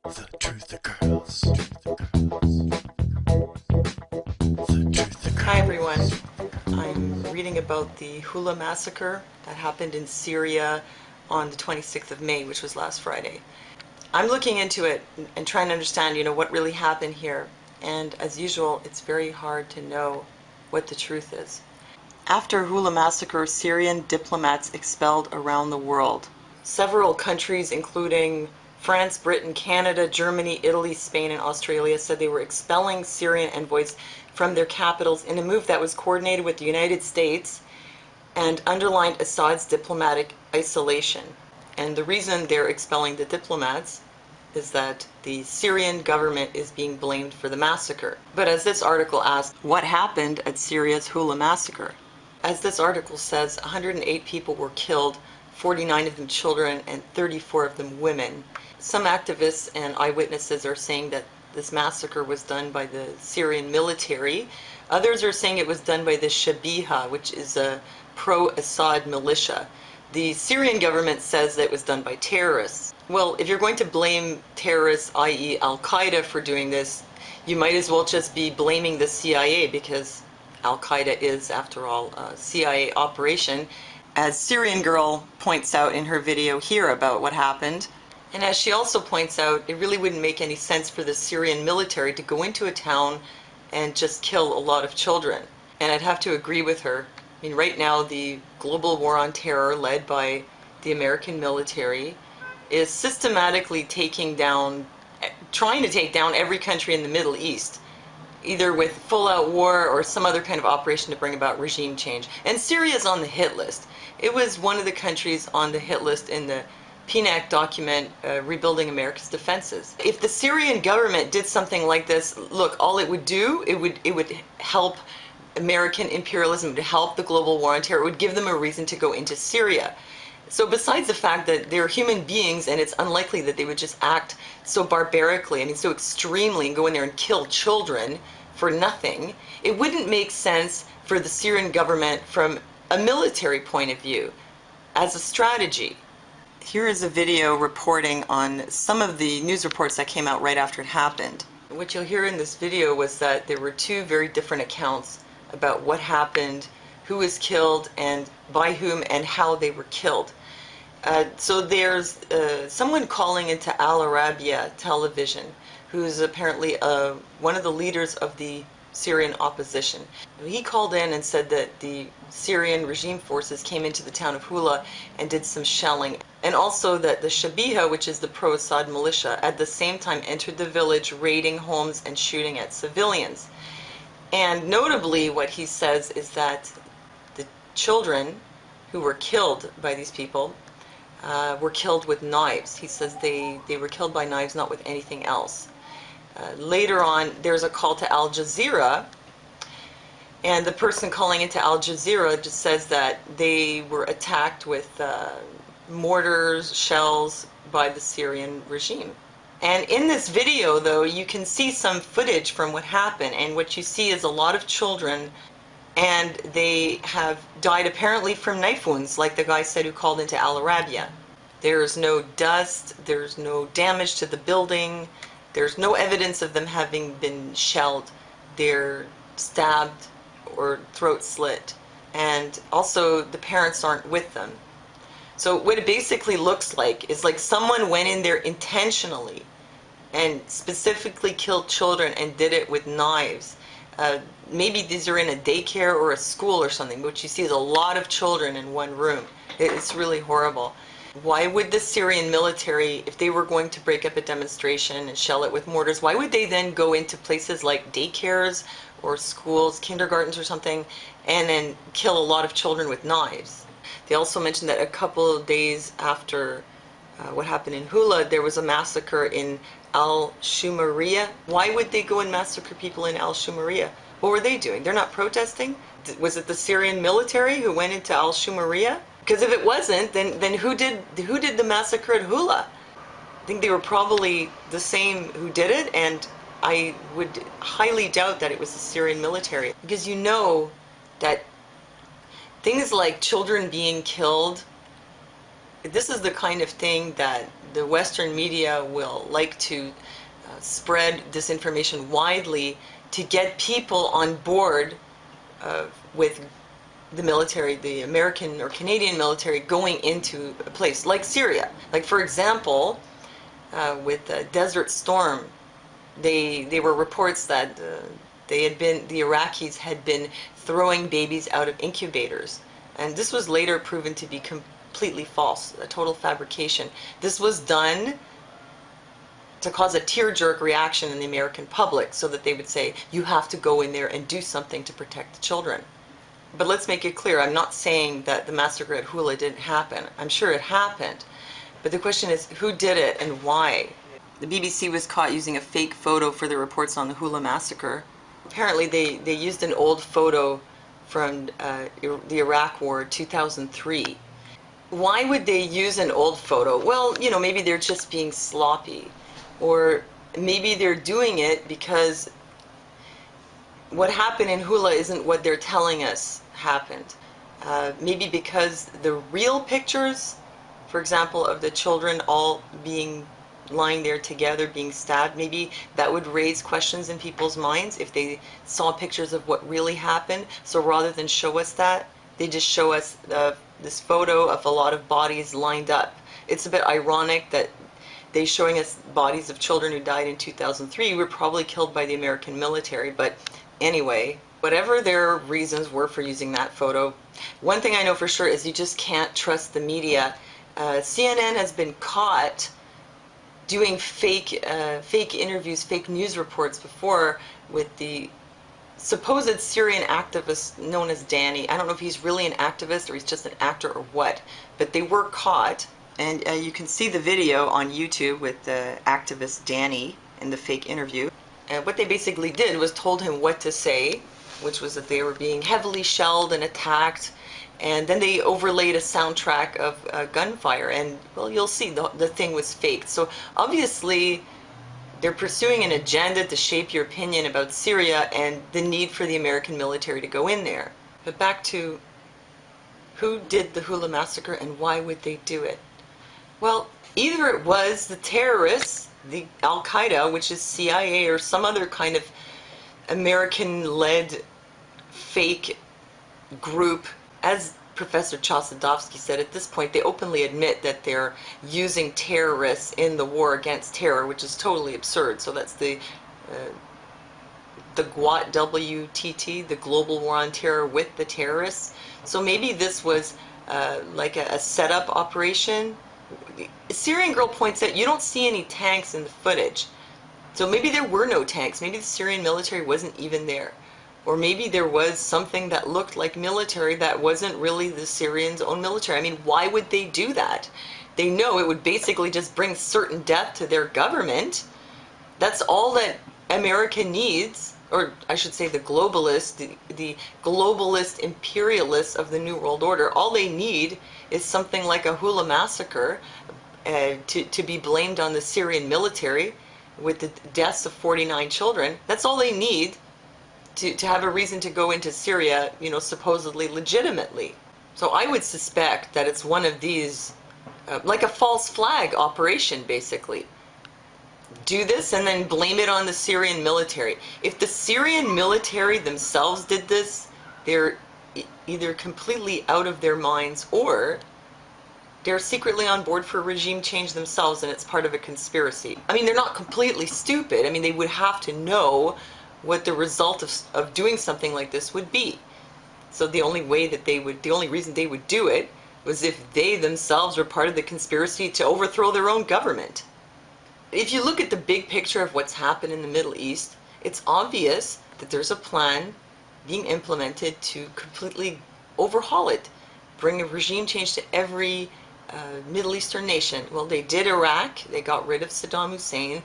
The truth occurs. Hi everyone. I'm reading about the Hula massacre that happened in Syria on the 26th of May, which was last Friday. I'm looking into it and trying to understand, what really happened here. And as usual, it's very hard to know what the truth is. After Hula massacre, Syrian diplomats expelled around the world. Several countries, including France, Britain, Canada, Germany, Italy, Spain, and Australia, said they were expelling Syrian envoys from their capitals in a move that was coordinated with the United States and underlined Assad's diplomatic isolation. And the reason they're expelling the diplomats is that the Syrian government is being blamed for the massacre. But as this article asks, what happened at Syria's Hula massacre? As this article says, 108 people were killed, 49 of them children and 34 of them women. Some activists and eyewitnesses are saying that this massacre was done by the Syrian military. Others are saying it was done by the Shabiha, which is a pro-Assad militia. The Syrian government says that it was done by terrorists. Well, if you're going to blame terrorists, i.e. Al-Qaeda, for doing this, you might as well just be blaming the CIA, because Al-Qaeda is, after all, a CIA operation, as Syrian Girl points out in her video here about what happened. And as she also points out, it really wouldn't make any sense for the Syrian military to go into a town and just kill a lot of children. And I'd have to agree with her. I mean, right now, the global war on terror led by the American military is systematically trying to take down every country in the Middle East, either with full-out war or some other kind of operation to bring about regime change. And Syria's on the hit list. It was one of the countries on the hit list in the PNAC document, Rebuilding America's Defenses. If the Syrian government did something like this, look, all it would do, it would help American imperialism, it would help the global war on terror, it would give them a reason to go into Syria. So besides the fact that they're human beings and it's unlikely that they would just act so barbarically, I mean so extremely, and go in there and kill children for nothing, it wouldn't make sense for the Syrian government from a military point of view as a strategy. Here is a video reporting on some of the news reports that came out right after it happened. What you'll hear in this video was that there were two very different accounts about what happened, who was killed, and by whom, and how they were killed. So there's someone calling into Al Arabiya television, who's apparently one of the leaders of the Syrian opposition. He called in and said that the Syrian regime forces came into the town of Hula and did some shelling, and also that the Shabiha, which is the pro-Assad militia, at the same time entered the village, raiding homes and shooting at civilians. And notably, what he says is that the children who were killed by these people were killed with knives. He says they were killed by knives, not with anything else. Later on, there's a call to Al Jazeera, and the person calling into Al Jazeera just says that they were attacked with mortars, shells by the Syrian regime. And in this video, though, you can see some footage from what happened, and what you see is a lot of children, and they have died apparently from knife wounds, like the guy said who called into Al Arabiya. There's no dust, there's no damage to the building, there's no evidence of them having been shelled. They're stabbed or throat slit, and also the parents aren't with them. So what it basically looks like is like someone went in there intentionally and specifically killed children and did it with knives. Maybe these are in a daycare or a school or something, but what you see is a lot of children in one room. It's really horrible. Why would the Syrian military, if they were going to break up a demonstration and shell it with mortars, why would they then go into places like daycares or schools, kindergartens or something, and then kill a lot of children with knives? They also mentioned that a couple of days after what happened in Hula, there was a massacre in Al-Shumariya. Why would they go and massacre people in Al-Shumariya? What were they doing? They're not protesting? Was it the Syrian military who went into Al-Shumariya? Because if it wasn't, then who did the massacre at Hula? I think they were probably the same who did it, and I would highly doubt that it was the Syrian military. Because you know that things like children being killed, this is the kind of thing that the Western media will like to spread disinformation widely to get people on board with the military, the American or Canadian military going into a place like Syria. Like, for example, with Desert Storm, they were reports that the Iraqis had been throwing babies out of incubators. And this was later proven to be completely false, a total fabrication. This was done to cause a tear-jerk reaction in the American public so that they would say, you have to go in there and do something to protect the children. But let's make it clear, I'm not saying that the massacre at Hula didn't happen. I'm sure it happened. But the question is, who did it and why? The BBC was caught using a fake photo for the reports on the Hula massacre. Apparently they used an old photo from the Iraq War 2003. Why would they use an old photo? Well, you know, maybe they're just being sloppy. Or maybe they're doing it because what happened in Hula isn't what they're telling us happened. Maybe because the real pictures, for example, of the children all lying there together, being stabbed, maybe that would raise questions in people's minds if they saw pictures of what really happened. So rather than show us that, they just show us this photo of a lot of bodies lined up. It's a bit ironic that they're showing us bodies of children who died in 2003 were probably killed by the American military. But anyway, whatever their reasons were for using that photo, one thing I know for sure is you just can't trust the media. CNN has been caught doing fake interviews, fake news reports before with the supposed Syrian activist known as Danny. I don't know if he's really an activist or he's just an actor or what, but they were caught. And you can see the video on YouTube with the activist Danny in the fake interview. And what they basically did was told him what to say, which was that they were being heavily shelled and attacked. And then they overlaid a soundtrack of gunfire. And, well, you'll see the thing was faked. So obviously they're pursuing an agenda to shape your opinion about Syria and the need for the American military to go in there. But back to who did the Hula massacre and why would they do it? Well, either it was the terrorists, the Al Qaeda, which is CIA or some other kind of American-led fake group. As Professor Chossudovsky said, at this point they openly admit that they're using terrorists in the war against terror, which is totally absurd. So that's the WWTT, the Global War on Terror with the terrorists. So maybe this was like a setup operation. A Syrian girl points out you don't see any tanks in the footage. So maybe there were no tanks. Maybe the Syrian military wasn't even there. Or maybe there was something that looked like military that wasn't really the Syrians' own military. I mean, why would they do that? They know it would basically just bring certain death to their government. That's all that America needs, or I should say the globalists, the globalist imperialists of the New World Order. All they need is something like a Hula massacre to be blamed on the Syrian military with the deaths of 49 children. That's all they need to have a reason to go into Syria, you know, supposedly legitimately. So I would suspect that it's one of these, like a false flag operation, basically. Do this and then blame it on the Syrian military. If the Syrian military themselves did this, they're either completely out of their minds or they're secretly on board for regime change themselves and it's part of a conspiracy. I mean, they're not completely stupid. I mean, they would have to know what the result of doing something like this would be. So the only reason they would do it was if they themselves were part of the conspiracy to overthrow their own government. If you look at the big picture of what's happened in the Middle East, it's obvious that there's a plan being implemented to completely overhaul it, bring a regime change to every Middle Eastern nation. Well, they did Iraq, they got rid of Saddam Hussein,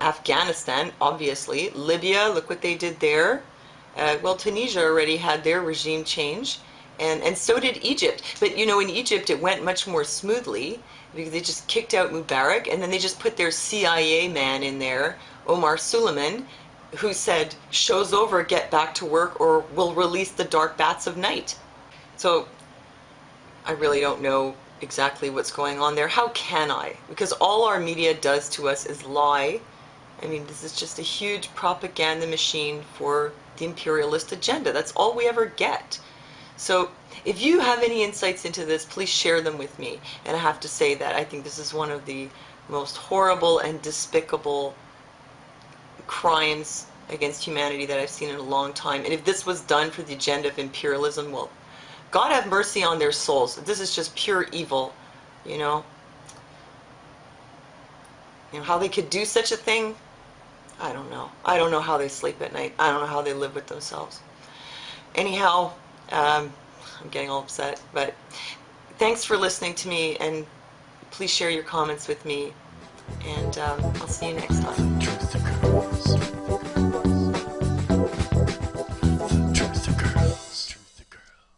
Afghanistan, obviously, Libya, look what they did there. Well, Tunisia already had their regime change, and so did Egypt. But you know, in Egypt it went much more smoothly because they just kicked out Mubarak and then they just put their CIA man in there, Omar Suleiman, who said, show's over, get back to work or we'll release the dark bats of night. So I really don't know exactly what's going on there. How can I? Because all our media does to us is lie. I mean, this is just a huge propaganda machine for the imperialist agenda. That's all we ever get. So if you have any insights into this, please share them with me. And I have to say that I think this is one of the most horrible and despicable crimes against humanity that I've seen in a long time. And if this was done for the agenda of imperialism, well, God have mercy on their souls. This is just pure evil, you know. You know, how they could do such a thing, I don't know. I don't know how they sleep at night. I don't know how they live with themselves. Anyhow, I'm getting all upset, but thanks for listening to me, and please share your comments with me, and I'll see you next time.